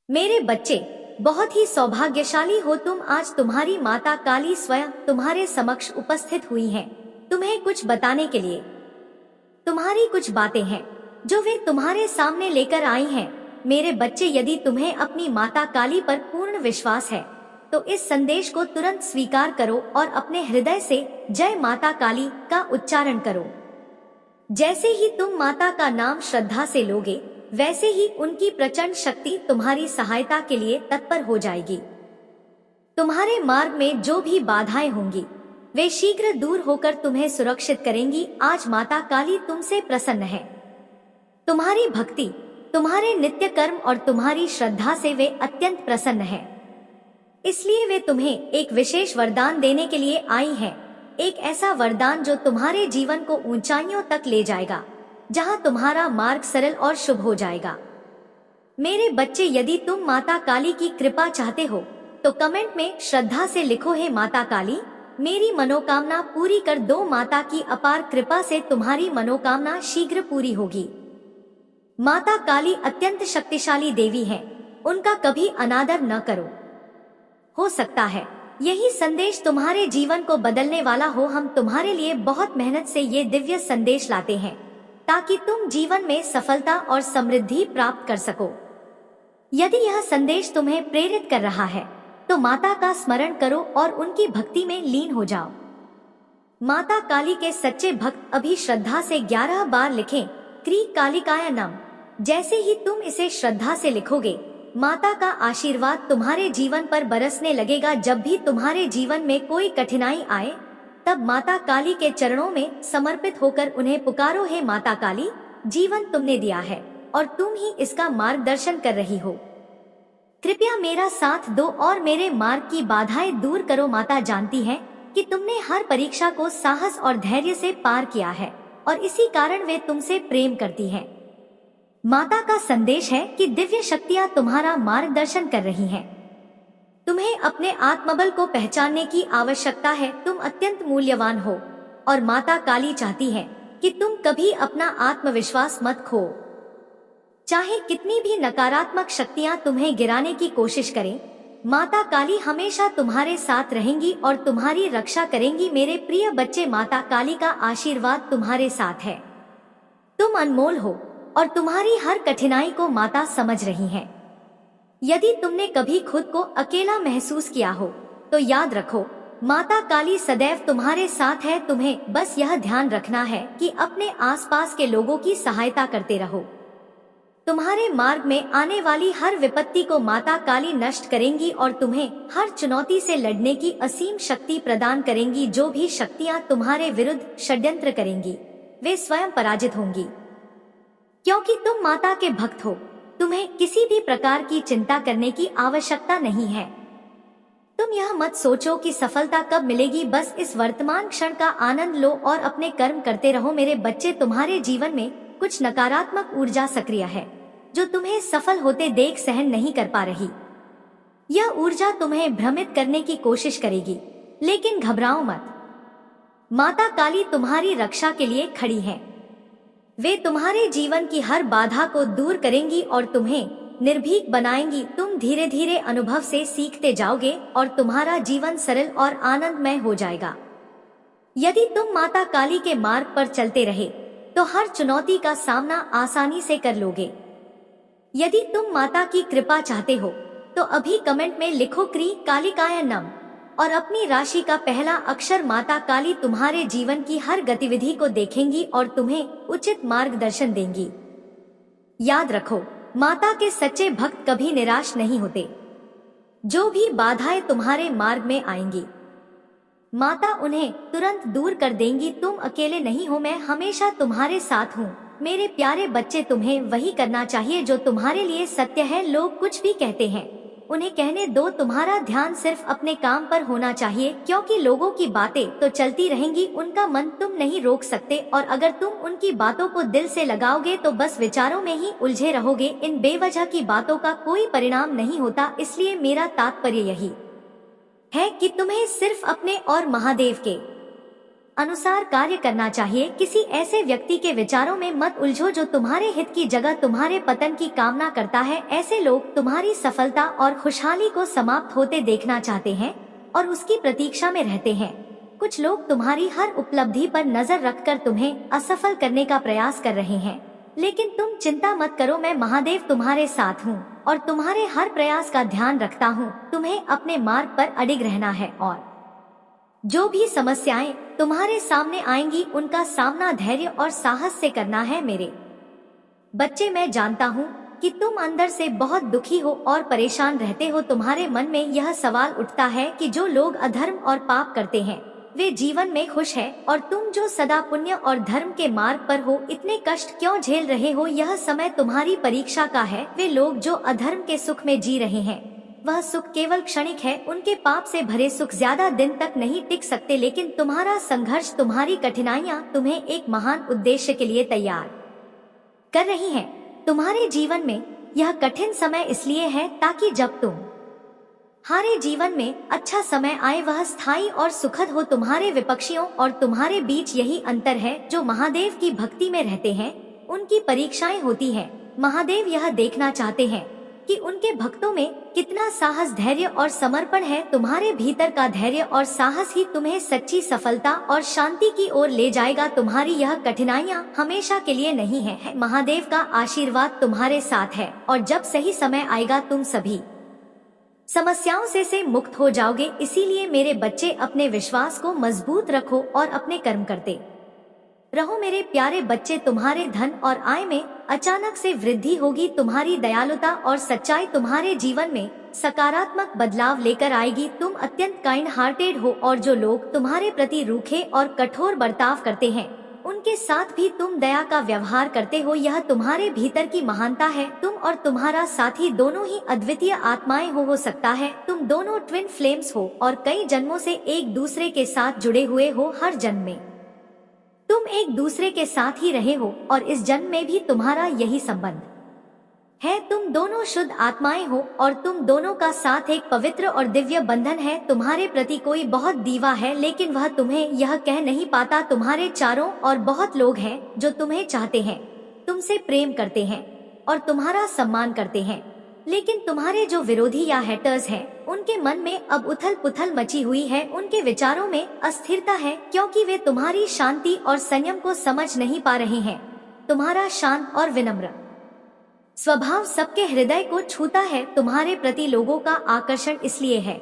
मेरे बच्चे, बहुत ही सौभाग्यशाली हो तुम। आज तुम्हारी माता काली स्वयं तुम्हारे समक्ष उपस्थित हुई हैं, तुम्हें कुछ बताने के लिए। तुम्हारी कुछ बातें हैं जो वे तुम्हारे सामने लेकर आई हैं। मेरे बच्चे, यदि तुम्हें अपनी माता काली पर पूर्ण विश्वास है तो इस संदेश को तुरंत स्वीकार करो और अपने हृदय से जय माता काली का उच्चारण करो। जैसे ही तुम माता का नाम श्रद्धा से लोगे, वैसे ही उनकी प्रचंड शक्ति तुम्हारी सहायता के लिए तत्पर हो जाएगी। तुम्हारे मार्ग में जो भी बाधाएं होंगी, वे शीघ्र दूर होकर तुम्हें सुरक्षित करेंगी। आज माता काली तुमसे प्रसन्न है। तुम्हारी भक्ति, तुम्हारे नित्य कर्म और तुम्हारी श्रद्धा से वे अत्यंत प्रसन्न है। इसलिए वे तुम्हें एक विशेष वरदान देने के लिए आई हैं, एक ऐसा वरदान जो तुम्हारे जीवन को ऊंचाइयों तक ले जाएगा, जहां तुम्हारा मार्ग सरल और शुभ हो जाएगा। मेरे बच्चे, यदि तुम माता काली की कृपा चाहते हो तो कमेंट में श्रद्धा से लिखो, हे माता काली, मेरी मनोकामना पूरी कर दो। माता की अपार कृपा से तुम्हारी मनोकामना शीघ्र पूरी होगी। माता काली अत्यंत शक्तिशाली देवी है, उनका कभी अनादर न करो। हो सकता है यही संदेश तुम्हारे जीवन को बदलने वाला हो। हम तुम्हारे लिए बहुत मेहनत से ये दिव्य संदेश लाते हैं ताकि तुम जीवन में सफलता और समृद्धि प्राप्त कर सको। यदि यह संदेश तुम्हें प्रेरित कर रहा है तो माता का स्मरण करो और उनकी भक्ति में लीन हो जाओ। माता काली के सच्चे भक्त अभी श्रद्धा से 11 बार लिखें, क्री कालिकाय नम। जैसे ही तुम इसे श्रद्धा से लिखोगे, माता का आशीर्वाद तुम्हारे जीवन पर बरसने लगेगा। जब भी तुम्हारे जीवन में कोई कठिनाई आए, तब माता काली के चरणों में समर्पित होकर उन्हें पुकारो, हे माता काली, जीवन तुमने दिया है और तुम ही इसका मार्गदर्शन कर रही हो। कृपया मेरा साथ दो और मेरे मार्ग की बाधाएं दूर करो। माता जानती है कि तुमने हर परीक्षा को साहस और धैर्य से पार किया है और इसी कारण वे तुमसे प्रेम करती हैं। माता का संदेश है कि दिव्य शक्तियां तुम्हारा मार्गदर्शन कर रही हैं। तुम्हें अपने आत्मबल को पहचानने की आवश्यकता है। तुम अत्यंत मूल्यवान हो और माता काली चाहती है कि तुम कभी अपना आत्मविश्वास मत खो। चाहे कितनी भी नकारात्मक शक्तियां तुम्हें गिराने की कोशिश करें, माता काली हमेशा तुम्हारे साथ रहेंगी और तुम्हारी रक्षा करेंगी। मेरे प्रिय बच्चे, माता काली का आशीर्वाद तुम्हारे साथ है। तुम अनमोल हो और तुम्हारी हर कठिनाई को माता समझ रही है। यदि तुमने कभी खुद को अकेला महसूस किया हो तो याद रखो, माता काली सदैव तुम्हारे साथ है। तुम्हें बस यह ध्यान रखना है कि अपने आसपास के लोगों की सहायता करते रहो। तुम्हारे मार्ग में आने वाली हर विपत्ति को माता काली नष्ट करेंगी और तुम्हें हर चुनौती से लड़ने की असीम शक्ति प्रदान करेंगी। जो भी शक्तियां तुम्हारे विरुद्ध षड्यंत्र करेंगी, वे स्वयं पराजित होंगी। क्योंकि तुम माता के भक्त हो, तुम्हें किसी भी प्रकार की चिंता करने की आवश्यकता नहीं है। तुम यह मत सोचो कि सफलता कब मिलेगी, बस इस वर्तमान क्षण का आनंद लो और अपने कर्म करते रहो। मेरे बच्चे, तुम्हारे जीवन में कुछ नकारात्मक ऊर्जा सक्रिय है जो तुम्हें सफल होते देख सहन नहीं कर पा रही। यह ऊर्जा तुम्हें भ्रमित करने की कोशिश करेगी, लेकिन घबराओ मत। माता काली तुम्हारी रक्षा के लिए खड़ी है। वे तुम्हारे जीवन की हर बाधा को दूर करेंगी और तुम्हें निर्भीक बनाएंगी। तुम धीरे धीरे अनुभव से सीखते जाओगे और तुम्हारा जीवन सरल और आनंदमय हो जाएगा। यदि तुम माता काली के मार्ग पर चलते रहे तो हर चुनौती का सामना आसानी से कर लोगे। यदि तुम माता की कृपा चाहते हो तो अभी कमेंट में लिखो, क्री कालिकाय नम, और अपनी राशि का पहला अक्षर। माता काली तुम्हारे जीवन की हर गतिविधि को देखेंगी और तुम्हें उचित मार्गदर्शन देंगी। याद रखो, माता के सच्चे भक्त कभी निराश नहीं होते। जो भी बाधाएं तुम्हारे मार्ग में आएंगी, माता उन्हें तुरंत दूर कर देंगी। तुम अकेले नहीं हो, मैं हमेशा तुम्हारे साथ हूँ। मेरे प्यारे बच्चे, तुम्हें वही करना चाहिए जो तुम्हारे लिए सत्य है। लोग कुछ भी कहते हैं, उन्हें कहने दो। तुम्हारा ध्यान सिर्फ अपने काम पर होना चाहिए, क्योंकि लोगों की बातें तो चलती रहेंगी, उनका मन तुम नहीं रोक सकते। और अगर तुम उनकी बातों को दिल से लगाओगे तो बस विचारों में ही उलझे रहोगे। इन बेवजह की बातों का कोई परिणाम नहीं होता। इसलिए मेरा तात्पर्य यही है कि तुम्हें सिर्फ अपने और महादेव के अनुसार कार्य करना चाहिए। किसी ऐसे व्यक्ति के विचारों में मत उलझो जो तुम्हारे हित की जगह तुम्हारे पतन की कामना करता है। ऐसे लोग तुम्हारी सफलता और खुशहाली को समाप्त होते देखना चाहते हैं और उसकी प्रतीक्षा में रहते हैं। कुछ लोग तुम्हारी हर उपलब्धि पर नजर रखकर तुम्हें असफल करने का प्रयास कर रहे हैं, लेकिन तुम चिंता मत करो, मैं महादेव तुम्हारे साथ हूँ और तुम्हारे हर प्रयास का ध्यान रखता हूँ। तुम्हें अपने मार्ग पर अडिग रहना है और जो भी समस्याएं तुम्हारे सामने आएंगी उनका सामना धैर्य और साहस से करना है। मेरे बच्चे, मैं जानता हूँ कि तुम अंदर से बहुत दुखी हो और परेशान रहते हो। तुम्हारे मन में यह सवाल उठता है कि जो लोग अधर्म और पाप करते हैं वे जीवन में खुश है और तुम जो सदा पुण्य और धर्म के मार्ग पर हो इतने कष्ट क्यों झेल रहे हो। यह समय तुम्हारी परीक्षा का है। वे लोग जो अधर्म के सुख में जी रहे हैं वह सुख केवल क्षणिक है। उनके पाप से भरे सुख ज्यादा दिन तक नहीं टिक सकते, लेकिन तुम्हारा संघर्ष, तुम्हारी कठिनाइयाँ तुम्हें एक महान उद्देश्य के लिए तैयार कर रही हैं। तुम्हारे जीवन में यह कठिन समय इसलिए है ताकि जब तुम्हारे जीवन में अच्छा समय आए वह स्थायी और सुखद हो। तुम्हारे विपक्षियों और तुम्हारे बीच यही अंतर है। जो महादेव की भक्ति में रहते हैं उनकी परीक्षाएं होती हैं। महादेव यह देखना चाहते हैं कि उनके भक्तों में कितना साहस, धैर्य और समर्पण है। तुम्हारे भीतर का धैर्य और साहस ही तुम्हें सच्ची सफलता और शांति की ओर ले जाएगा। तुम्हारी यह कठिनाइयाँ हमेशा के लिए नहीं है। महादेव का आशीर्वाद तुम्हारे साथ है और जब सही समय आएगा तुम सभी समस्याओं से मुक्त हो जाओगे। इसीलिए मेरे बच्चे, अपने विश्वास को मजबूत रखो और अपने कर्म करते रहो। मेरे प्यारे बच्चे, तुम्हारे धन और आय में अचानक से वृद्धि होगी। तुम्हारी दयालुता और सच्चाई तुम्हारे जीवन में सकारात्मक बदलाव लेकर आएगी। तुम अत्यंत काइंड हार्टेड हो और जो लोग तुम्हारे प्रति रूखे और कठोर बर्ताव करते हैं उनके साथ भी तुम दया का व्यवहार करते हो। यह तुम्हारे भीतर की महानता है। तुम और तुम्हारा साथी दोनों ही अद्वितीय आत्माएं हो सकता है तुम दोनों ट्विन फ्लेम्स हो और कई जन्मों से एक दूसरे के साथ जुड़े हुए हो। हर जन्म में तुम एक दूसरे के साथ ही रहे हो और इस जन्म में भी तुम्हारा यही संबंध है। तुम दोनों शुद्ध आत्माएं हो और तुम दोनों का साथ एक पवित्र और दिव्य बंधन है। तुम्हारे प्रति कोई बहुत दीवा है लेकिन वह तुम्हें यह कह नहीं पाता। तुम्हारे चारों और बहुत लोग हैं जो तुम्हें चाहते हैं, तुमसे प्रेम करते हैं और तुम्हारा सम्मान करते हैं, लेकिन तुम्हारे जो विरोधी या हेटर्स हैं उनके मन में अब उथल पुथल मची हुई है। उनके विचारों में अस्थिरता है क्योंकि वे तुम्हारी शांति और संयम को समझ नहीं पा रहे हैं। तुम्हारा शांत और विनम्र स्वभाव सबके हृदय को छूता है। तुम्हारे प्रति लोगों का आकर्षण इसलिए है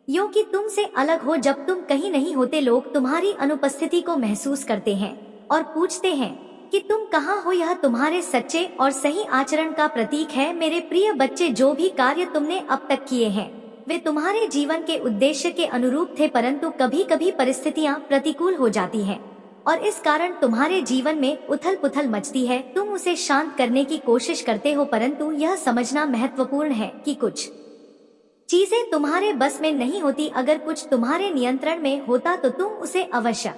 क्योंकि तुमसे अलग हो। जब तुम कहीं नहीं होते लोग तुम्हारी अनुपस्थिति को महसूस करते हैं और पूछते हैं कि तुम कहाँ हो। यह तुम्हारे सच्चे और सही आचरण का प्रतीक है। मेरे प्रिय बच्चे, जो भी कार्य तुमने अब तक किए हैं वे तुम्हारे जीवन के उद्देश्य के अनुरूप थे, परंतु कभी कभी परिस्थितियाँ प्रतिकूल हो जाती हैं और इस कारण तुम्हारे जीवन में उथल पुथल मचती है। तुम उसे शांत करने की कोशिश करते हो, परंतु यह समझना महत्वपूर्ण है कि कुछ चीजें तुम्हारे बस में नहीं होती। अगर कुछ तुम्हारे नियंत्रण में होता तो तुम उसे अवश्य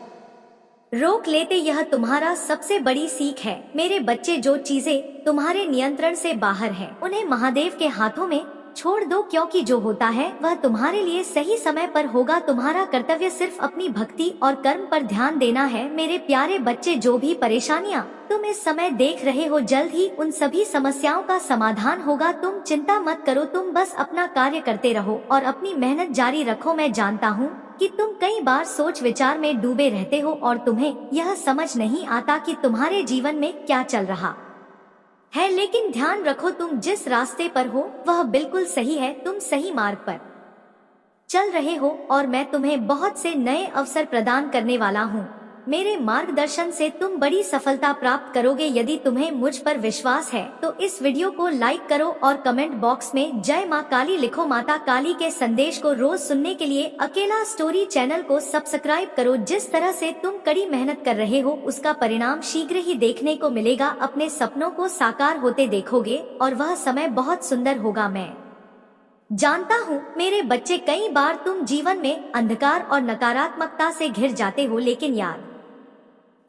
रोक लेते। यह तुम्हारा सबसे बड़ी सीख है। मेरे बच्चे, जो चीजें तुम्हारे नियंत्रण से बाहर हैं, उन्हें महादेव के हाथों में छोड़ दो क्योंकि जो होता है वह तुम्हारे लिए सही समय पर होगा। तुम्हारा कर्तव्य सिर्फ अपनी भक्ति और कर्म पर ध्यान देना है। मेरे प्यारे बच्चे, जो भी परेशानियां तुम इस समय देख रहे हो जल्द ही उन सभी समस्याओं का समाधान होगा। तुम चिंता मत करो, तुम बस अपना कार्य करते रहो और अपनी मेहनत जारी रखो। मैं जानता हूँ कि तुम कई बार सोच विचार में डूबे रहते हो और तुम्हें यह समझ नहीं आता कि तुम्हारे जीवन में क्या चल रहा है, लेकिन ध्यान रखो तुम जिस रास्ते पर हो वह बिल्कुल सही है। तुम सही मार्ग पर चल रहे हो और मैं तुम्हें बहुत से नए अवसर प्रदान करने वाला हूँ। मेरे मार्गदर्शन से तुम बड़ी सफलता प्राप्त करोगे। यदि तुम्हें मुझ पर विश्वास है तो इस वीडियो को लाइक करो और कमेंट बॉक्स में जय माँ काली लिखो। माता काली के संदेश को रोज सुनने के लिए अकेला स्टोरी चैनल को सब्सक्राइब करो। जिस तरह से तुम कड़ी मेहनत कर रहे हो उसका परिणाम शीघ्र ही देखने को मिलेगा। अपने सपनों को साकार होते देखोगे और वह समय बहुत सुंदर होगा। मैं जानता हूँ मेरे बच्चे, कई बार तुम जीवन में अंधकार और नकारात्मकता से घिर जाते हो, लेकिन याद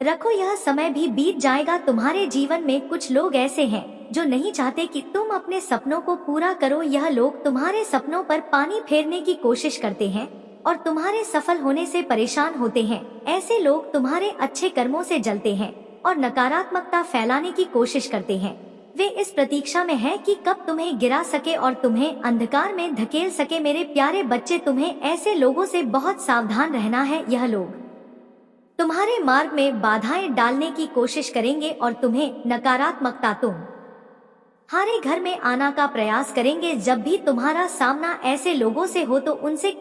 रखो यह समय भी बीत जाएगा। तुम्हारे जीवन में कुछ लोग ऐसे हैं जो नहीं चाहते कि तुम अपने सपनों को पूरा करो। यह लोग तुम्हारे सपनों पर पानी फेरने की कोशिश करते हैं और तुम्हारे सफल होने से परेशान होते हैं। ऐसे लोग तुम्हारे अच्छे कर्मों से जलते हैं और नकारात्मकता फैलाने की कोशिश करते हैं। वे इस प्रतीक्षा में हैं कि कब तुम्हें गिरा सके और तुम्हें अंधकार में धकेल सके। मेरे प्यारे बच्चे, तुम्हें ऐसे लोगों से बहुत सावधान रहना है। यह लोग तुम्हारे मार्ग में बाधाएं डालने की कोशिश करेंगे और तुम्हें नकारात्मकता तुम्हारे घर में आना का प्रयास करेंगे। जब भी तुम्हारा सामना ऐसे लोगों से हो तो उनसे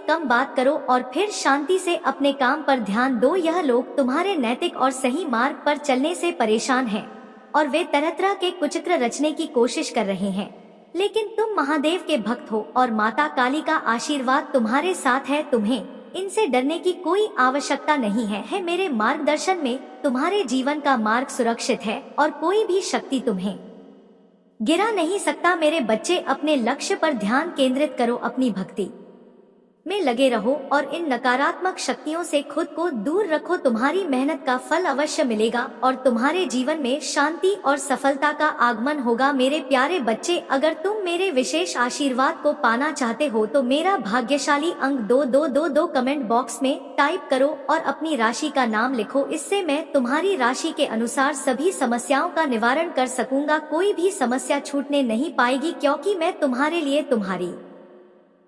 कम बात करो और फिर शांति से अपने काम पर ध्यान दो। यह लोग तुम्हारे नैतिक और सही मार्ग पर चलने से परेशान हैं और वे तरह तरह के कुचक्र रचने की कोशिश कर रहे हैं, लेकिन तुम महादेव के भक्त हो और माता काली का आशीर्वाद तुम्हारे साथ है। तुम्हें इनसे डरने की कोई आवश्यकता नहीं है। मेरे मार्गदर्शन में तुम्हारे जीवन का मार्ग सुरक्षित है और कोई भी शक्ति तुम्हें गिरा नहीं सकता। मेरे बच्चे, अपने लक्ष्य पर ध्यान केंद्रित करो, अपनी भक्ति में लगे रहो और इन नकारात्मक शक्तियों से खुद को दूर रखो। तुम्हारी मेहनत का फल अवश्य मिलेगा और तुम्हारे जीवन में शांति और सफलता का आगमन होगा। मेरे प्यारे बच्चे, अगर तुम मेरे विशेष आशीर्वाद को पाना चाहते हो तो मेरा भाग्यशाली अंक 2222 कमेंट बॉक्स में टाइप करो और अपनी राशि का नाम लिखो। इससे मैं तुम्हारी राशि के अनुसार सभी समस्याओं का निवारण कर सकूंगा। कोई भी समस्या छूटने नहीं पाएगी, क्योंकि मैं तुम्हारे लिए तुम्हारी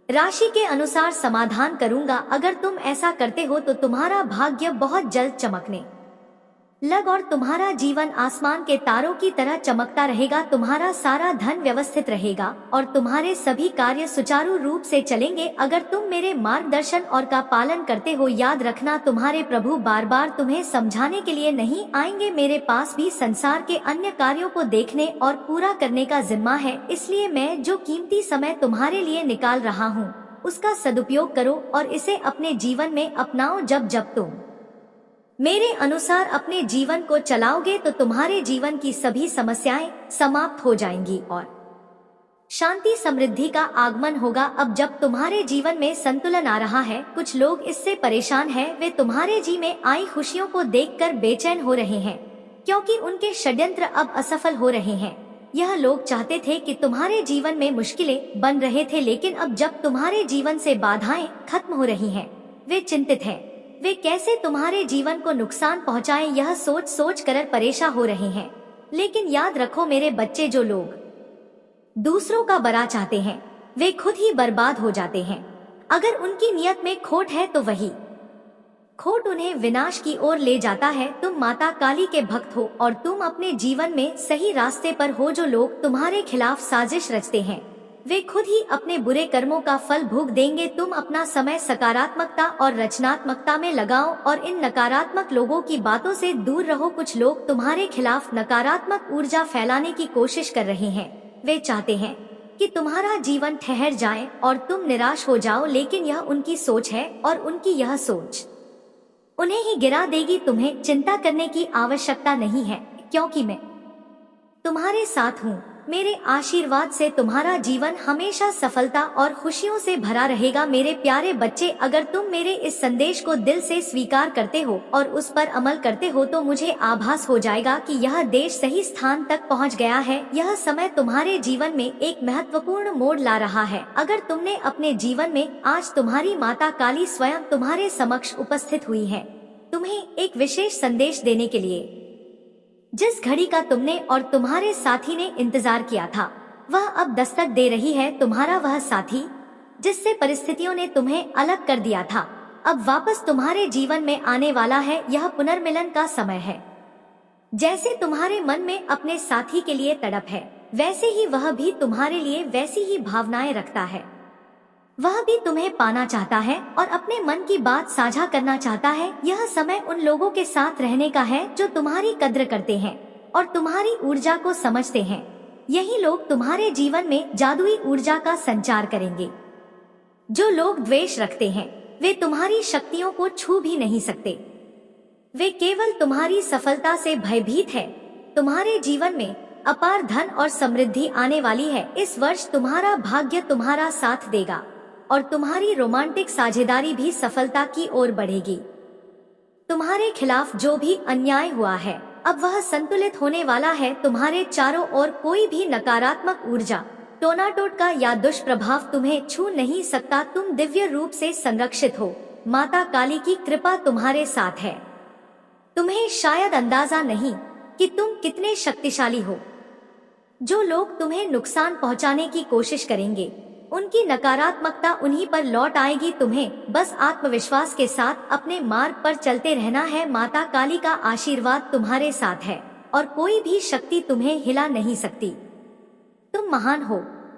राशि के अनुसार समाधान करूंगा। अगर तुम ऐसा करते हो तो तुम्हारा भाग्य बहुत जल्द चमकने लग और तुम्हारा जीवन आसमान के तारों की तरह चमकता रहेगा। तुम्हारा सारा धन व्यवस्थित रहेगा और तुम्हारे सभी कार्य सुचारू रूप से चलेंगे अगर तुम मेरे मार्गदर्शन और का पालन करते हो। याद रखना, तुम्हारे प्रभु बार बार तुम्हें समझाने के लिए नहीं आएंगे। मेरे पास भी संसार के अन्य कार्यों को देखने और पूरा करने का जिम्मा है, इसलिए मैं जो कीमती समय तुम्हारे लिए निकाल रहा हूँ उसका सदुपयोग करो और इसे अपने जीवन में अपनाओ। जब तुम मेरे अनुसार अपने जीवन को चलाओगे तो तुम्हारे जीवन की सभी समस्याएं समाप्त हो जाएंगी और शांति समृद्धि का आगमन होगा। अब जब तुम्हारे जीवन में संतुलन आ रहा है, कुछ लोग इससे परेशान हैं। वे तुम्हारे जी में आई खुशियों को देखकर बेचैन हो रहे हैं, क्योंकि उनके षड्यंत्र अब असफल हो रहे हैं। यह लोग चाहते थे कि तुम्हारे जीवन में मुश्किलें बन रहे थे, लेकिन अब जब तुम्हारे जीवन से बाधाएं खत्म हो रही हैं, वे चिंतित हैं। वे कैसे तुम्हारे जीवन को नुकसान पहुंचाएं, यह सोच कर परेशान हो रहे हैं। लेकिन याद रखो मेरे बच्चे, जो लोग दूसरों का भला चाहते हैं वे खुद ही बर्बाद हो जाते हैं। अगर उनकी नियत में खोट है तो वही खोट उन्हें विनाश की ओर ले जाता है। तुम माता काली के भक्त हो और तुम अपने जीवन में सही रास्ते पर हो। जो लोग तुम्हारे खिलाफ साजिश रचते हैं वे खुद ही अपने बुरे कर्मों का फल भोग देंगे। तुम अपना समय सकारात्मकता और रचनात्मकता में लगाओ और इन नकारात्मक लोगों की बातों से दूर रहो। कुछ लोग तुम्हारे खिलाफ नकारात्मक ऊर्जा फैलाने की कोशिश कर रहे हैं। वे चाहते हैं कि तुम्हारा जीवन ठहर जाए और तुम निराश हो जाओ, लेकिन यह उनकी सोच है और उनकी यह सोच उन्हें ही गिरा देगी। तुम्हें चिंता करने की आवश्यकता नहीं है, क्योंकि मैं तुम्हारे साथ हूँ। मेरे आशीर्वाद से तुम्हारा जीवन हमेशा सफलता और खुशियों से भरा रहेगा। मेरे प्यारे बच्चे, अगर तुम मेरे इस संदेश को दिल से स्वीकार करते हो और उस पर अमल करते हो तो मुझे आभास हो जाएगा कि यह देश सही स्थान तक पहुंच गया है। यह समय तुम्हारे जीवन में एक महत्वपूर्ण मोड़ ला रहा है। अगर तुमने अपने जीवन में आज तुम्हारी माता काली स्वयं तुम्हारे समक्ष उपस्थित हुई है, तुम्हें एक विशेष संदेश देने के लिए। जिस घड़ी का तुमने और तुम्हारे साथी ने इंतजार किया था वह अब दस्तक दे रही है। तुम्हारा वह साथी जिससे परिस्थितियों ने तुम्हें अलग कर दिया था, अब वापस तुम्हारे जीवन में आने वाला है। यह पुनर्मिलन का समय है। जैसे तुम्हारे मन में अपने साथी के लिए तड़प है, वैसे ही वह भी तुम्हारे लिए वैसी ही भावनाएं रखता है। वह भी तुम्हें पाना चाहता है और अपने मन की बात साझा करना चाहता है। यह समय उन लोगों के साथ रहने का है जो तुम्हारी कद्र करते हैं और तुम्हारी ऊर्जा को समझते हैं। यही लोग तुम्हारे जीवन में जादुई ऊर्जा का संचार करेंगे। जो लोग द्वेष रखते हैं वे तुम्हारी शक्तियों को छू भी नहीं सकते। वे केवल तुम्हारी सफलता से भयभीत है। तुम्हारे जीवन में अपार धन और समृद्धि आने वाली है। इस वर्ष तुम्हारा भाग्य तुम्हारा साथ देगा और तुम्हारी रोमांटिक साझेदारी भी सफलता की ओर बढ़ेगी। तुम्हारे खिलाफ जो भी अन्याय हुआ है अब वह संतुलित होने वाला है। तुम्हारे चारों ओर कोई भी नकारात्मक ऊर्जा टोना टोटका या दुष्प्रभाव तुम्हें छू नहीं सकता। तुम दिव्य रूप से संरक्षित हो। माता काली की कृपा तुम्हारे साथ है। तुम्हें शायद अंदाजा नहीं कि तुम कितने शक्तिशाली हो। जो लोग तुम्हें नुकसान पहुंचाने की कोशिश करेंगे, उनकी नकारात्मकता उन्हीं पर लौट आएगी। तुम्हें बस आत्मविश्वास के साथ अपने मार्ग पर चलते रहना है। माता काली का आशीर्वाद तुम्हारे साथ है और कोई भी शक्ति तुम्हें हिला नहीं सकती। तुम महान हो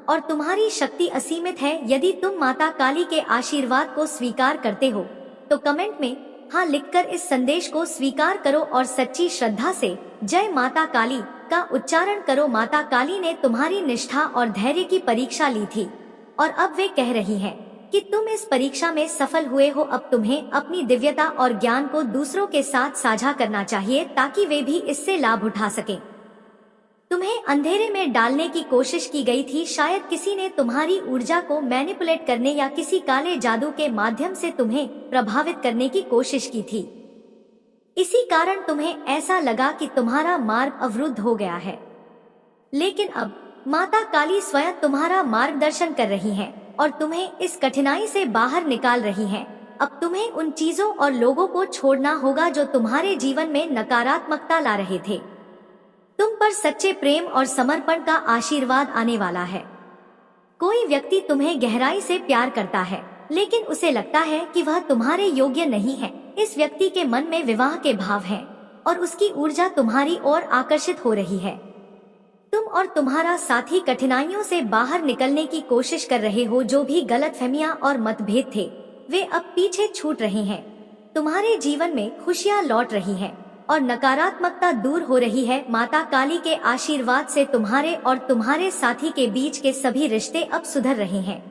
और तुम्हारी शक्ति असीमित है। यदि तुम माता काली के आशीर्वाद को स्वीकार करते हो तो कमेंट में हाँ लिखकर इस संदेश को स्वीकार करो और सच्ची श्रद्धा से जय माता काली का उच्चारण करो। माता काली ने तुम्हारी निष्ठा और धैर्य की परीक्षा ली थी और अब वे कह रही हैं कि तुम इस परीक्षा में सफल हुए हो। अब तुम्हें अपनी दिव्यता और ज्ञान को दूसरों के साथ साझा करना चाहिए ताकि वे भी इससे लाभ उठा सकें। तुम्हें अंधेरे में डालने की कोशिश की गई थी। शायद किसी ने तुम्हारी ऊर्जा को मैनिपुलेट करने या किसी काले जादू के माध्यम से तुम्हें प्रभावित करने की कोशिश की थी। इसी कारण तुम्हें ऐसा लगा कि तुम्हारा मार्ग अवरुद्ध हो गया है। लेकिन अब माता काली स्वयं तुम्हारा मार्गदर्शन कर रही हैं और तुम्हें इस कठिनाई से बाहर निकाल रही हैं। अब तुम्हें उन चीजों और लोगों को छोड़ना होगा जो तुम्हारे जीवन में नकारात्मकता ला रहे थे। तुम पर सच्चे प्रेम और समर्पण का आशीर्वाद आने वाला है। कोई व्यक्ति तुम्हें गहराई से प्यार करता है, लेकिन उसे लगता है कि वह तुम्हारे योग्य नहीं है। इस व्यक्ति के मन में विवाह के भाव हैं और उसकी ऊर्जा तुम्हारी ओर आकर्षित हो रही है। तुम और तुम्हारा साथी कठिनाइयों से बाहर निकलने की कोशिश कर रहे हो। जो भी गलतफहमियां और मतभेद थे, वे अब पीछे छूट रहे हैं। तुम्हारे जीवन में खुशियां लौट रही हैं और नकारात्मकता दूर हो रही है। माता काली के आशीर्वाद से तुम्हारे और तुम्हारे साथी के बीच के सभी रिश्ते अब सुधर रहे हैं।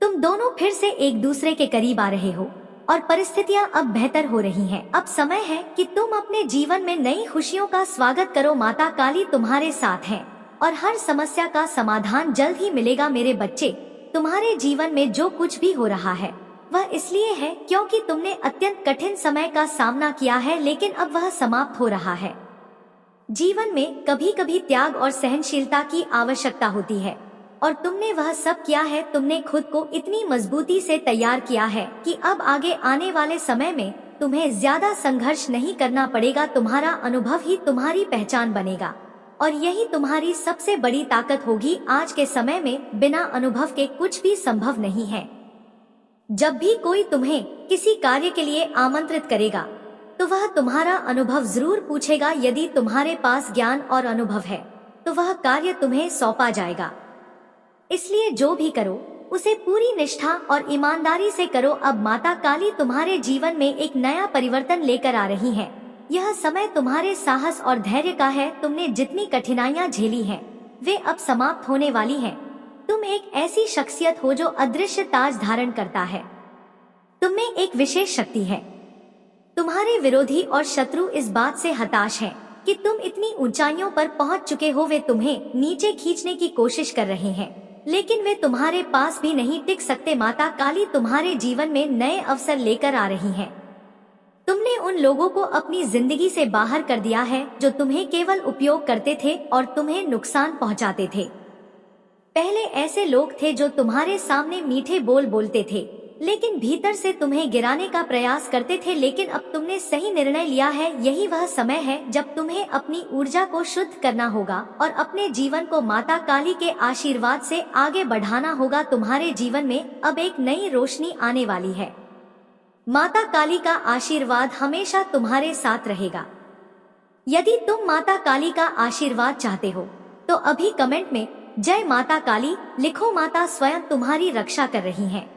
तुम दोनों फिर से एक दूसरे के करीब आ रहे हो और परिस्थितियां अब बेहतर हो रही हैं। अब समय है कि तुम अपने जीवन में नई खुशियों का स्वागत करो। माता काली तुम्हारे साथ है और हर समस्या का समाधान जल्द ही मिलेगा। मेरे बच्चे, तुम्हारे जीवन में जो कुछ भी हो रहा है वह इसलिए है क्योंकि तुमने अत्यंत कठिन समय का सामना किया है, लेकिन अब वह समाप्त हो रहा है। जीवन में कभी कभी त्याग और सहनशीलता की आवश्यकता होती है और तुमने वह सब किया है। तुमने खुद को इतनी मजबूती से तैयार किया है कि अब आगे आने वाले समय में तुम्हें ज्यादा संघर्ष नहीं करना पड़ेगा। तुम्हारा अनुभव ही तुम्हारी पहचान बनेगा और यही तुम्हारी सबसे बड़ी ताकत होगी। आज के समय में बिना अनुभव के कुछ भी संभव नहीं है। जब भी कोई तुम्हें किसी कार्य के लिए आमंत्रित करेगा तो वह तुम्हारा अनुभव जरूर पूछेगा। यदि तुम्हारे पास ज्ञान और अनुभव है तो वह कार्य तुम्हें सौंपा जाएगा। इसलिए जो भी करो उसे पूरी निष्ठा और ईमानदारी से करो। अब माता काली तुम्हारे जीवन में एक नया परिवर्तन लेकर आ रही है। यह समय तुम्हारे साहस और धैर्य का है। तुमने जितनी कठिनाइयां झेली हैं, वे अब समाप्त होने वाली हैं। तुम एक ऐसी शख्सियत हो जो अदृश्य ताज धारण करता है। तुम में एक विशेष शक्ति है। तुम्हारे विरोधी और शत्रु इस बात से हताश हैं कि तुम इतनी ऊंचाइयों पर पहुंच चुके हो। वे तुम्हें नीचे खींचने की कोशिश कर रहे हैं, लेकिन वे तुम्हारे पास भी नहीं टिक सकते। माता काली तुम्हारे जीवन में नए अवसर लेकर आ रही हैं। तुमने उन लोगों को अपनी जिंदगी से बाहर कर दिया है जो तुम्हें केवल उपयोग करते थे और तुम्हें नुकसान पहुंचाते थे। पहले ऐसे लोग थे जो तुम्हारे सामने मीठे बोल बोलते थे, लेकिन भीतर से तुम्हें गिराने का प्रयास करते थे। लेकिन अब तुमने सही निर्णय लिया है। यही वह समय है जब तुम्हें अपनी ऊर्जा को शुद्ध करना होगा और अपने जीवन को माता काली के आशीर्वाद से आगे बढ़ाना होगा। तुम्हारे जीवन में अब एक नई रोशनी आने वाली है। माता काली का आशीर्वाद हमेशा तुम्हारे साथ रहेगा। यदि तुम माता काली का आशीर्वाद चाहते हो तो अभी कमेंट में जय माता काली लिखो। माता स्वयं तुम्हारी रक्षा कर रही हैं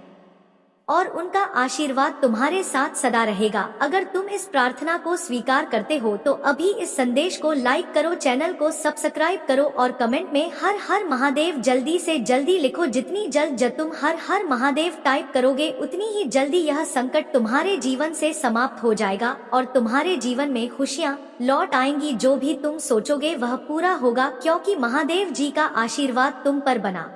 और उनका आशीर्वाद तुम्हारे साथ सदा रहेगा। अगर तुम इस प्रार्थना को स्वीकार करते हो तो अभी इस संदेश को लाइक करो, चैनल को सब्सक्राइब करो और कमेंट में हर हर महादेव जल्दी से जल्दी लिखो। जितनी जल्द तुम हर हर महादेव टाइप करोगे उतनी ही जल्दी यह संकट तुम्हारे जीवन से समाप्त हो जाएगा और तुम्हारे जीवन में खुशियाँ लौट आएंगी। जो भी तुम सोचोगे वह पूरा होगा, क्योंकि महादेव जी का आशीर्वाद तुम पर बना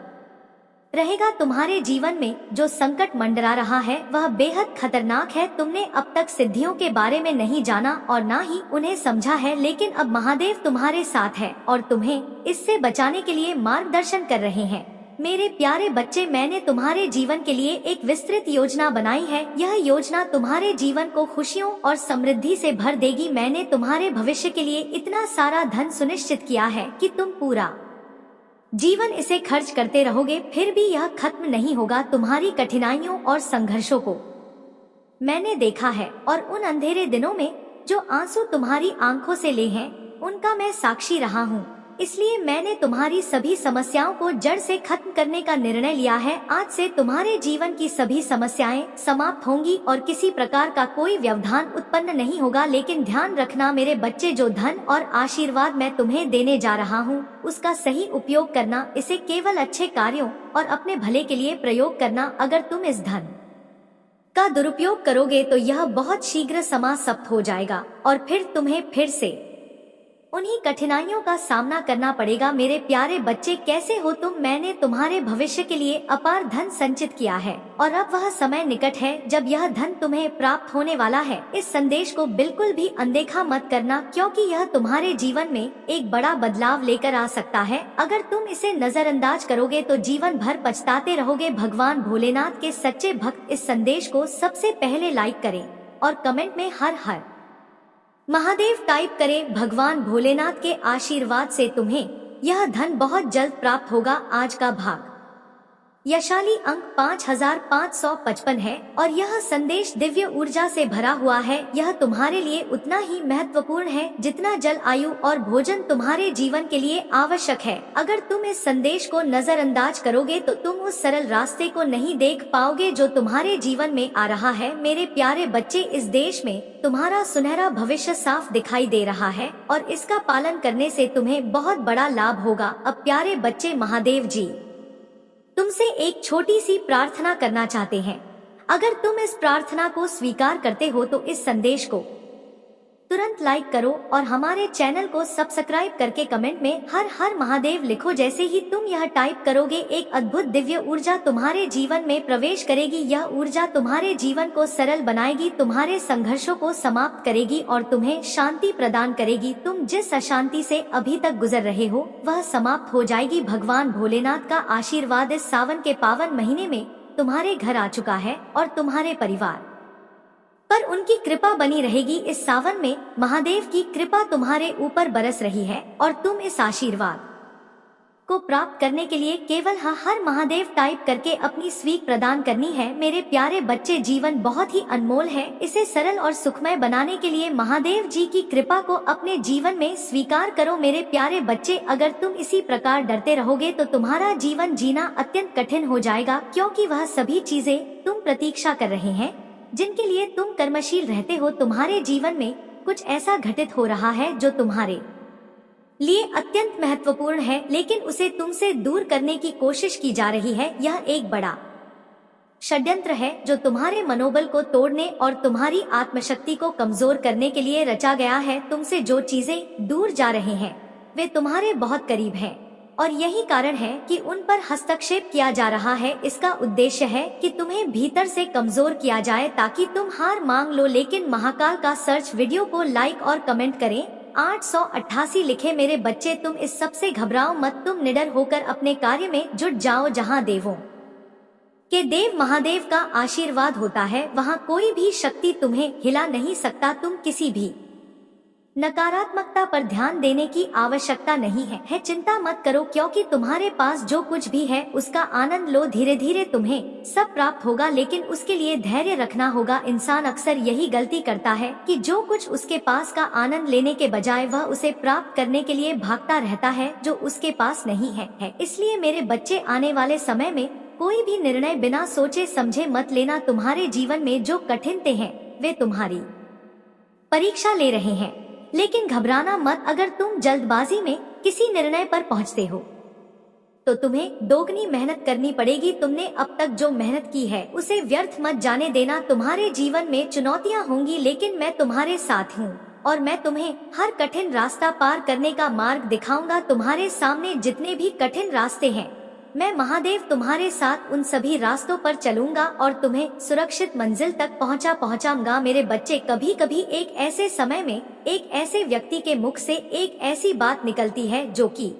रहेगा। तुम्हारे जीवन में जो संकट मंडरा रहा है वह बेहद खतरनाक है। तुमने अब तक सिद्धियों के बारे में नहीं जाना और ना ही उन्हें समझा है, लेकिन अब महादेव तुम्हारे साथ है और तुम्हें इससे बचाने के लिए मार्गदर्शन कर रहे हैं। मेरे प्यारे बच्चे, मैंने तुम्हारे जीवन के लिए एक विस्तृत योजना बनाई है। यह योजना तुम्हारे जीवन को खुशियों और समृद्धि से भर देगी। मैंने तुम्हारे भविष्य के लिए इतना सारा धन सुनिश्चित किया है कि तुम पूरा जीवन इसे खर्च करते रहोगे, फिर भी यह खत्म नहीं होगा। तुम्हारी कठिनाइयों और संघर्षों को मैंने देखा है और उन अंधेरे दिनों में जो आंसू तुम्हारी आंखों से ले हैं, उनका मैं साक्षी रहा हूँ। इसलिए मैंने तुम्हारी सभी समस्याओं को जड़ से खत्म करने का निर्णय लिया है। आज से तुम्हारे जीवन की सभी समस्याएं समाप्त होंगी और किसी प्रकार का कोई व्यवधान उत्पन्न नहीं होगा। लेकिन ध्यान रखना मेरे बच्चे, जो धन और आशीर्वाद मैं तुम्हें देने जा रहा हूँ, उसका सही उपयोग करना। इसे केवल अच्छे कार्यों और अपने भले के लिए प्रयोग करना। अगर तुम इस धन का दुरुपयोग करोगे तो यह बहुत शीघ्र समाप्त हो जाएगा और फिर तुम्हें फिर से उन्हीं कठिनाइयों का सामना करना पड़ेगा। मेरे प्यारे बच्चे, कैसे हो तुम? मैंने तुम्हारे भविष्य के लिए अपार धन संचित किया है और अब वह समय निकट है जब यह धन तुम्हें प्राप्त होने वाला है। इस संदेश को बिल्कुल भी अनदेखा मत करना, क्योंकि यह तुम्हारे जीवन में एक बड़ा बदलाव लेकर आ सकता है। अगर तुम इसे नजरअंदाज करोगे तो जीवन भर पछताते रहोगे। भगवान भोलेनाथ के सच्चे भक्त इस संदेश को सबसे पहले लाइक करें और कमेंट में हर हर महादेव टाइप करें। भगवान भोलेनाथ के आशीर्वाद से तुम्हें यह धन बहुत जल्द प्राप्त होगा। आज का भाग यशाली अंक 5555 है और यह संदेश दिव्य ऊर्जा से भरा हुआ है। यह तुम्हारे लिए उतना ही महत्वपूर्ण है जितना जल, आयु और भोजन तुम्हारे जीवन के लिए आवश्यक है। अगर तुम इस संदेश को नजरअंदाज करोगे तो तुम उस सरल रास्ते को नहीं देख पाओगे जो तुम्हारे जीवन में आ रहा है। मेरे प्यारे बच्चे, इस देश में तुम्हारा सुनहरा भविष्य साफ दिखाई दे रहा है और इसका पालन करने से तुम्हें बहुत बड़ा लाभ होगा। अब प्यारे बच्चे, महादेव जी तुमसे एक छोटी सी प्रार्थना करना चाहते हैं। अगर तुम इस प्रार्थना को स्वीकार करते हो तो इस संदेश को तुरंत लाइक करो और हमारे चैनल को सब्सक्राइब करके कमेंट में हर हर महादेव लिखो। जैसे ही तुम यह टाइप करोगे, एक अद्भुत दिव्य ऊर्जा तुम्हारे जीवन में प्रवेश करेगी। यह ऊर्जा तुम्हारे जीवन को सरल बनाएगी, तुम्हारे संघर्षों को समाप्त करेगी और तुम्हें शांति प्रदान करेगी। तुम जिस अशांति से अभी तक गुजर रहे हो वह समाप्त हो जाएगी। भगवान भोलेनाथ का आशीर्वाद इस सावन के पावन महीने में तुम्हारे घर आ चुका है और तुम्हारे परिवार पर उनकी कृपा बनी रहेगी। इस सावन में महादेव की कृपा तुम्हारे ऊपर बरस रही है और तुम इस आशीर्वाद को प्राप्त करने के लिए केवल हर महादेव टाइप करके अपनी स्वीक प्रदान करनी है। मेरे प्यारे बच्चे, जीवन बहुत ही अनमोल है। इसे सरल और सुखमय बनाने के लिए महादेव जी की कृपा को अपने जीवन में स्वीकार करो। मेरे प्यारे बच्चे, अगर तुम इसी प्रकार डरते रहोगे तो तुम्हारा जीवन जीना अत्यंत कठिन हो जाएगा, क्योंकि वह सभी चीजें तुम प्रतीक्षा कर रहे हैं जिनके लिए तुम कर्मशील रहते हो। तुम्हारे जीवन में कुछ ऐसा घटित हो रहा है जो तुम्हारे लिए अत्यंत महत्वपूर्ण है, लेकिन उसे तुमसे दूर करने की कोशिश की जा रही है। यह एक बड़ा षड्यंत्र है जो तुम्हारे मनोबल को तोड़ने और तुम्हारी आत्मशक्ति को कमजोर करने के लिए रचा गया है। तुमसे जो चीजें दूर जा रहे हैं वे तुम्हारे बहुत करीब हैं और यही कारण है कि उन पर हस्तक्षेप किया जा रहा है। इसका उद्देश्य है कि तुम्हें भीतर से कमजोर किया जाए ताकि तुम हार मांग लो। लेकिन महाकाल का सर्च वीडियो को लाइक और कमेंट करें। 888 लिखे। मेरे बच्चे, तुम इस सब से घबराओ मत। तुम निडर होकर अपने कार्य में जुट जाओ। जहाँ देवों के देव महादेव का आशीर्वाद होता है वहाँ कोई भी शक्ति तुम्हें हिला नहीं सकता। तुम किसी भी नकारात्मकता पर ध्यान देने की आवश्यकता नहीं है। चिंता मत करो, क्योंकि तुम्हारे पास जो कुछ भी है उसका आनंद लो। धीरे धीरे तुम्हें सब प्राप्त होगा, लेकिन उसके लिए धैर्य रखना होगा। इंसान अक्सर यही गलती करता है कि जो कुछ उसके पास का आनंद लेने के बजाय वह उसे प्राप्त करने के लिए भागता रहता है जो उसके पास नहीं है। इसलिए मेरे बच्चे, आने वाले समय में कोई भी निर्णय बिना सोचे समझे मत लेना। तुम्हारे जीवन में जो कठिनते हैं वे तुम्हारी परीक्षा ले रहे हैं, लेकिन घबराना मत। अगर तुम जल्दबाजी में किसी निर्णय पर पहुंचते हो तो तुम्हें दोगुनी मेहनत करनी पड़ेगी। तुमने अब तक जो मेहनत की है उसे व्यर्थ मत जाने देना। तुम्हारे जीवन में चुनौतियां होंगी, लेकिन मैं तुम्हारे साथ हूँ और मैं तुम्हें हर कठिन रास्ता पार करने का मार्ग दिखाऊंगा। तुम्हारे सामने जितने भी कठिन रास्ते हैं मैं महादेव तुम्हारे साथ उन सभी रास्तों पर चलूंगा और तुम्हें सुरक्षित मंजिल तक पहुंचाऊंगा। मेरे बच्चे, कभी कभी एक ऐसे समय में एक ऐसे व्यक्ति के मुख से एक ऐसी बात निकलती है जो कि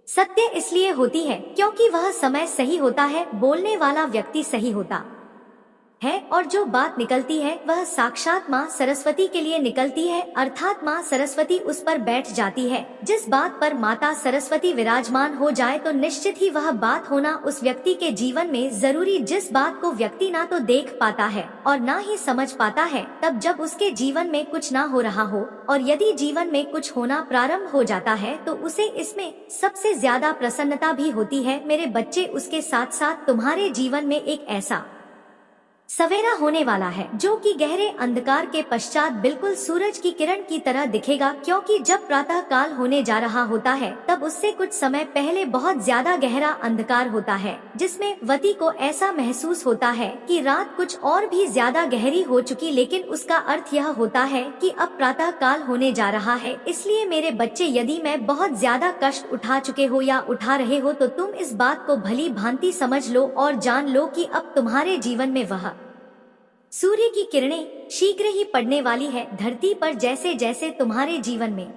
सत्य इसलिए होती है क्योंकि वह समय सही होता है, बोलने वाला व्यक्ति सही होता है और जो बात निकलती है वह साक्षात माँ सरस्वती के लिए निकलती है, अर्थात माँ सरस्वती उस पर बैठ जाती है। जिस बात पर माता सरस्वती विराजमान हो जाए तो निश्चित ही वह बात होना उस व्यक्ति के जीवन में जरूरी। जिस बात को व्यक्ति ना तो देख पाता है और ना ही समझ पाता है, तब जब उसके जीवन में कुछ ना हो रहा हो और यदि जीवन में कुछ होना प्रारंभ हो जाता है तो उसे इसमें सबसे ज्यादा प्रसन्नता भी होती है। मेरे बच्चे, उसके साथ साथ तुम्हारे जीवन में एक ऐसा सवेरा होने वाला है जो कि गहरे अंधकार के पश्चात बिल्कुल सूरज की किरण की तरह दिखेगा, क्योंकि जब प्रातः काल होने जा रहा होता है तब उससे कुछ समय पहले बहुत ज्यादा गहरा अंधकार होता है, जिसमें वती को ऐसा महसूस होता है कि रात कुछ और भी ज्यादा गहरी हो चुकी। लेकिन उसका अर्थ यह होता है कि अब प्रातः काल होने जा रहा है। इसलिए मेरे बच्चे, यदि मैं बहुत ज्यादा कष्ट उठा चुके हो या उठा रहे हो तो तुम इस बात को भली भांति समझ लो और जान लो कि अब तुम्हारे जीवन में वह सूर्य की किरणें शीघ्र ही पड़ने वाली है धरती पर। जैसे जैसे तुम्हारे जीवन में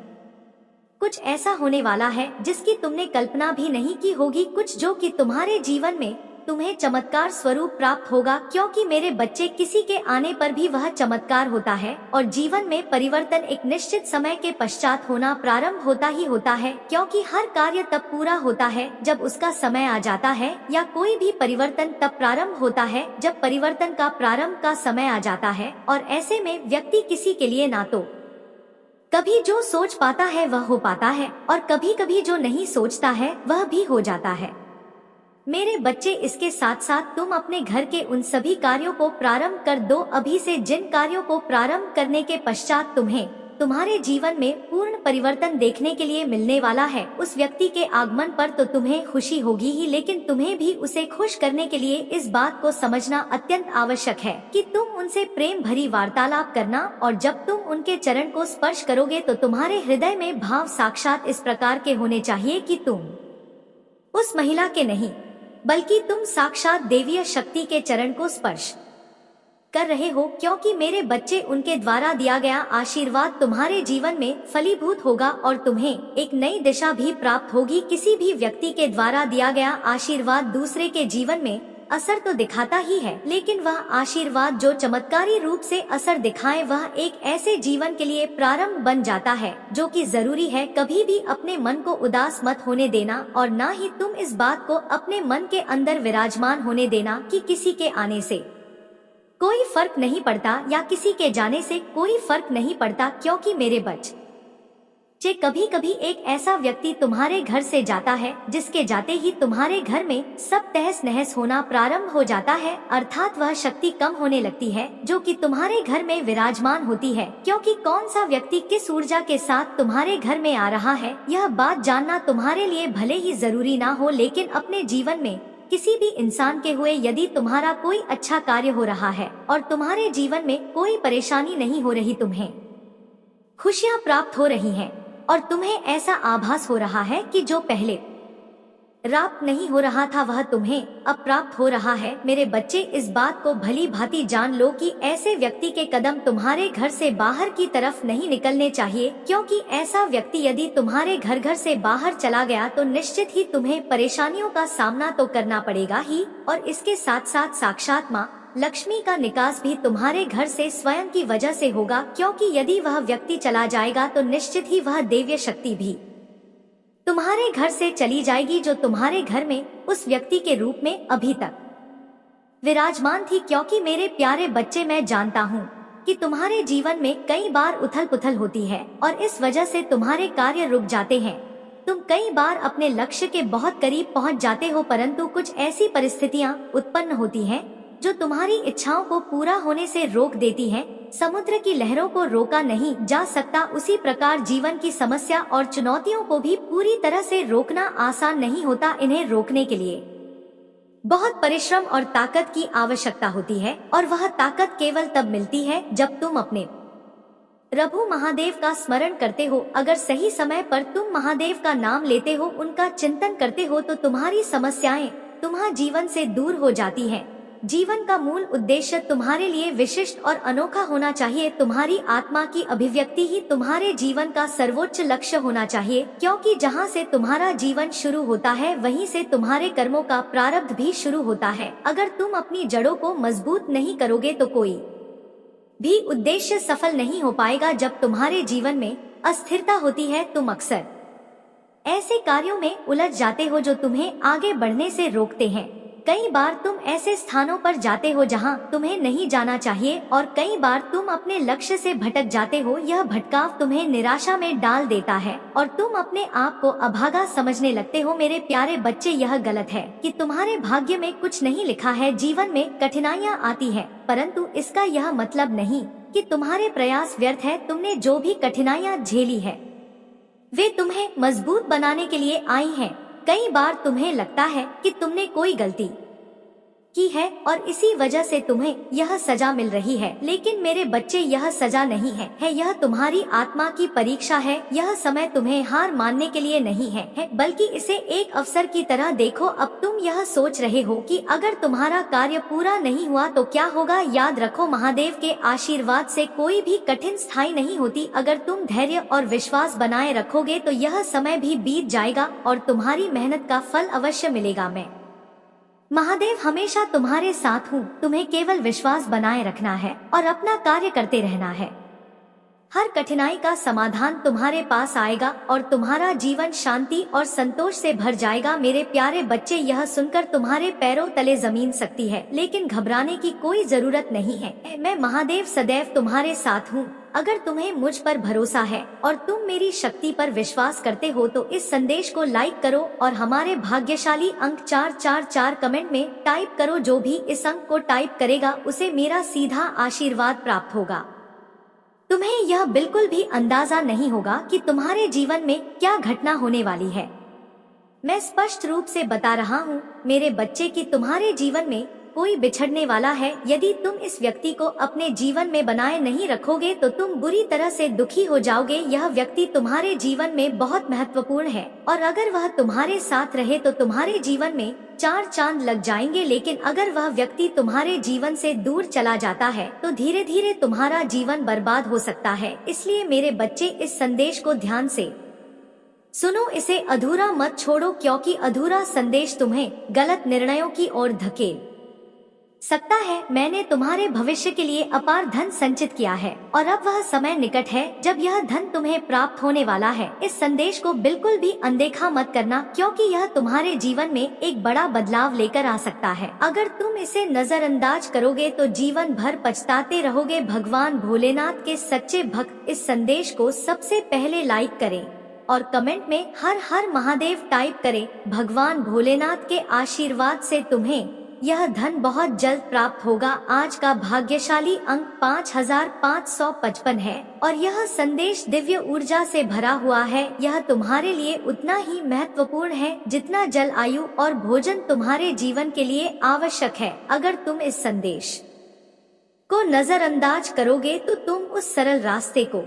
कुछ ऐसा होने वाला है जिसकी तुमने कल्पना भी नहीं की होगी, कुछ जो कि तुम्हारे जीवन में तुम्हें चमत्कार स्वरूप प्राप्त होगा, क्योंकि मेरे बच्चे, किसी के आने पर भी वह चमत्कार होता है और जीवन में परिवर्तन एक निश्चित समय के पश्चात होना प्रारंभ होता ही होता है, क्योंकि हर कार्य तब पूरा होता है जब उसका समय आ जाता है, या कोई भी परिवर्तन तब प्रारंभ होता है जब परिवर्तन का प्रारंभ का समय आ जाता है। और ऐसे में व्यक्ति किसी के लिए ना तो कभी जो सोच पाता है वह हो पाता है और कभी कभी जो नहीं सोचता है वह भी हो जाता है। मेरे बच्चे, इसके साथ साथ तुम अपने घर के उन सभी कार्यों को प्रारंभ कर दो अभी से, जिन कार्यों को प्रारंभ करने के पश्चात तुम्हें तुम्हारे जीवन में पूर्ण परिवर्तन देखने के लिए मिलने वाला है। उस व्यक्ति के आगमन पर तो तुम्हें खुशी होगी ही, लेकिन तुम्हें भी उसे खुश करने के लिए इस बात को समझना अत्यंत आवश्यक है कि तुम उनसे प्रेम भरी वार्तालाप करना, और जब तुम उनके चरण को स्पर्श करोगे तो तुम्हारे हृदय में भाव साक्षात इस प्रकार के होने चाहिए कि तुम उस महिला के नहीं बल्कि तुम साक्षात देवीय शक्ति के चरण को स्पर्श कर रहे हो, क्योंकि मेरे बच्चे, उनके द्वारा दिया गया आशीर्वाद तुम्हारे जीवन में फलीभूत होगा और तुम्हें एक नई दिशा भी प्राप्त होगी। किसी भी व्यक्ति के द्वारा दिया गया आशीर्वाद दूसरे के जीवन में असर तो दिखाता ही है, लेकिन वह आशीर्वाद जो चमत्कारी रूप से असर दिखाए वह एक ऐसे जीवन के लिए प्रारंभ बन जाता है जो कि जरूरी है। कभी भी अपने मन को उदास मत होने देना और ना ही तुम इस बात को अपने मन के अंदर विराजमान होने देना कि किसी के आने से कोई फर्क नहीं पड़ता या किसी के जाने से कोई फर्क नहीं पड़ता, क्योंकि मेरे बच्चे, कभी कभी एक ऐसा व्यक्ति तुम्हारे घर से जाता है जिसके जाते ही तुम्हारे घर में सब तहस नहस होना प्रारंभ हो जाता है, अर्थात वह शक्ति कम होने लगती है जो कि तुम्हारे घर में विराजमान होती है। क्योंकि कौन सा व्यक्ति किस ऊर्जा के साथ तुम्हारे घर में आ रहा है यह बात जानना तुम्हारे लिए भले ही जरूरी ना हो, लेकिन अपने जीवन में किसी भी इंसान के हुए यदि तुम्हारा कोई अच्छा कार्य हो रहा है और तुम्हारे जीवन में कोई परेशानी नहीं हो रही, तुम्हें खुशियाँ प्राप्त हो रही हैं और तुम्हें ऐसा आभास हो रहा है कि जो पहले प्राप्त नहीं हो रहा था वह तुम्हें अब प्राप्त हो रहा है, मेरे बच्चे, इस बात को भली भांति जान लो कि ऐसे व्यक्ति के कदम तुम्हारे घर से बाहर की तरफ नहीं निकलने चाहिए, क्योंकि ऐसा व्यक्ति यदि तुम्हारे घर से बाहर चला गया तो निश्चित ही तुम्हें परेशानियों का सामना तो करना पड़ेगा ही, और इसके साथ साथ साक्षात माँ लक्ष्मी का निकास भी तुम्हारे घर से स्वयं की वजह से होगा, क्योंकि यदि वह व्यक्ति चला जाएगा तो निश्चित ही वह देवीय शक्ति भी तुम्हारे घर से चली जाएगी जो तुम्हारे घर में उस व्यक्ति के रूप में अभी तक विराजमान थी। क्योंकि मेरे प्यारे बच्चे, मैं जानता हूँ कि तुम्हारे जीवन में कई बार उथल पुथल होती है और इस वजह से तुम्हारे कार्य रुक जाते हैं। तुम कई बार अपने लक्ष्य के बहुत करीब पहुँच जाते हो, परंतु कुछ ऐसी परिस्थितियाँ उत्पन्न होती हैं जो तुम्हारी इच्छाओं को पूरा होने से रोक देती हैं। समुद्र की लहरों को रोका नहीं जा सकता, उसी प्रकार जीवन की समस्या और चुनौतियों को भी पूरी तरह से रोकना आसान नहीं होता। इन्हें रोकने के लिए बहुत परिश्रम और ताकत की आवश्यकता होती है और वह ताकत केवल तब मिलती है जब तुम अपने प्रभु महादेव का स्मरण करते हो, अगर सही समय पर तुम महादेव का नाम लेते हो, उनका चिंतन करते हो, तो तुम्हारी समस्याएं तुम्हारे जीवन से दूर हो जाती हैं। जीवन का मूल उद्देश्य तुम्हारे लिए विशिष्ट और अनोखा होना चाहिए। तुम्हारी आत्मा की अभिव्यक्ति ही तुम्हारे जीवन का सर्वोच्च लक्ष्य होना चाहिए, क्योंकि जहाँ से तुम्हारा जीवन शुरू होता है वहीं से तुम्हारे कर्मों का प्रारब्ध भी शुरू होता है। अगर तुम अपनी जड़ों को मजबूत नहीं करोगे तो कोई भी उद्देश्य सफल नहीं हो पाएगा। जब तुम्हारे जीवन में अस्थिरता होती है, तुम अक्सर ऐसे कार्यों में उलझ जाते हो जो तुम्हें आगे बढ़ने से रोकते हैं। कई बार तुम ऐसे स्थानों पर जाते हो जहां तुम्हें नहीं जाना चाहिए, और कई बार तुम अपने लक्ष्य से भटक जाते हो। यह भटकाव तुम्हें निराशा में डाल देता है और तुम अपने आप को अभागा समझने लगते हो। मेरे प्यारे बच्चे, यह गलत है कि तुम्हारे भाग्य में कुछ नहीं लिखा है। जीवन में कठिनाइयाँ आती है, परंतु इसका यह मतलब नहीं कि तुम्हारे प्रयास व्यर्थ है। तुमने जो भी कठिनाइयाँ झेली है वे तुम्हें मजबूत बनाने के लिए आई हैं। कई बार तुम्हें लगता है कि तुमने कोई गलती की है और इसी वजह से तुम्हें यह सजा मिल रही है, लेकिन मेरे बच्चे, यह सजा नहीं है, यह तुम्हारी आत्मा की परीक्षा है। यह समय तुम्हें हार मानने के लिए नहीं है, बल्कि इसे एक अवसर की तरह देखो। अब तुम यह सोच रहे हो कि अगर तुम्हारा कार्य पूरा नहीं हुआ तो क्या होगा। याद रखो, महादेव के आशीर्वाद से कोई भी कठिन स्थायी नहीं होती। अगर तुम धैर्य और विश्वास बनाए रखोगे तो यह समय भी बीत जाएगा और तुम्हारी मेहनत का फल अवश्य मिलेगा। मैं महादेव हमेशा तुम्हारे साथ हूँ। तुम्हें केवल विश्वास बनाए रखना है और अपना कार्य करते रहना है। हर कठिनाई का समाधान तुम्हारे पास आएगा और तुम्हारा जीवन शांति और संतोष से भर जाएगा। मेरे प्यारे बच्चे, यह सुनकर तुम्हारे पैरों तले जमीन सकती है, लेकिन घबराने की कोई जरूरत नहीं है। मैं महादेव सदैव तुम्हारे साथ हूँ। अगर तुम्हें मुझ पर भरोसा है और तुम मेरी शक्ति पर विश्वास करते हो तो इस संदेश को लाइक करो और हमारे भाग्यशाली अंक 444 कमेंट में टाइप करो। जो भी इस अंक को टाइप करेगा उसे मेरा सीधा आशीर्वाद प्राप्त होगा। तुम्हें यह बिल्कुल भी अंदाजा नहीं होगा कि तुम्हारे जीवन में क्या घटना होने वाली है। मैं स्पष्ट रूप से बता रहा हूँ मेरे बच्चे कि तुम्हारे जीवन में कोई बिछड़ने वाला है। यदि तुम इस व्यक्ति को अपने जीवन में बनाए नहीं रखोगे तो तुम बुरी तरह से दुखी हो जाओगे। यह व्यक्ति तुम्हारे जीवन में बहुत महत्वपूर्ण है और अगर वह तुम्हारे साथ रहे तो तुम्हारे जीवन में 4 चांद लग जाएंगे। लेकिन अगर वह व्यक्ति तुम्हारे जीवन से दूर चला जाता है तो धीरे धीरे तुम्हारा जीवन बर्बाद हो सकता है। इसलिए मेरे बच्चे, इस संदेश को ध्यान से सुनो, इसे अधूरा मत छोड़ो, क्योंकि अधूरा संदेश तुम्हें गलत निर्णयों की ओर धकेल सकता है। मैंने तुम्हारे भविष्य के लिए अपार धन संचित किया है और अब वह समय निकट है जब यह धन तुम्हें प्राप्त होने वाला है। इस संदेश को बिल्कुल भी अनदेखा मत करना, क्योंकि यह तुम्हारे जीवन में एक बड़ा बदलाव लेकर आ सकता है। अगर तुम इसे नजरअंदाज करोगे तो जीवन भर पछताते रहोगे। भगवान भोलेनाथ के सच्चे भक्त इस संदेश को सबसे पहले लाइक करें और कमेंट में हर हर महादेव टाइप करें। भगवान भोलेनाथ के आशीर्वाद से तुम्हें यह धन बहुत जल्द प्राप्त होगा। आज का भाग्यशाली अंक 5555 है और यह संदेश दिव्य ऊर्जा से भरा हुआ है। यह तुम्हारे लिए उतना ही महत्वपूर्ण है जितना जल, आयु और भोजन तुम्हारे जीवन के लिए आवश्यक है। अगर तुम इस संदेश को नजरअंदाज करोगे तो तुम उस सरल रास्ते को